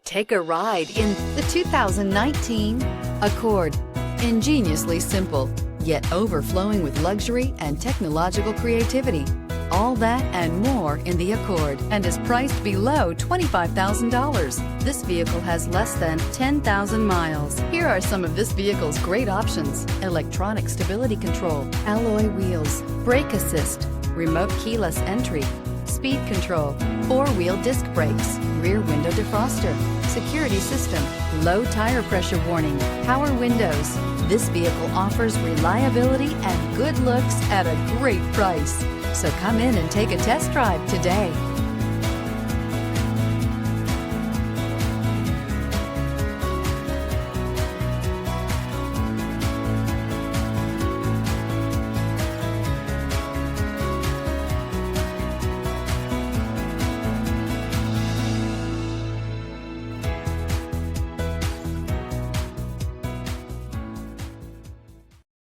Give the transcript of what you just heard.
Take a ride in the 2019 Accord. Ingeniously simple, yet overflowing with luxury and technological creativity. All that and more in the Accord, and is priced below $25,000. This vehicle has less than 10,000 miles. Here are some of this vehicle's great options: electronic stability control, alloy wheels, brake assist, remote keyless entry, speed control, four-wheel disc brakes, rear window defroster, security system, low tire pressure warning, power windows. This vehicle offers reliability and good looks at a great price. So come in and take a test drive today.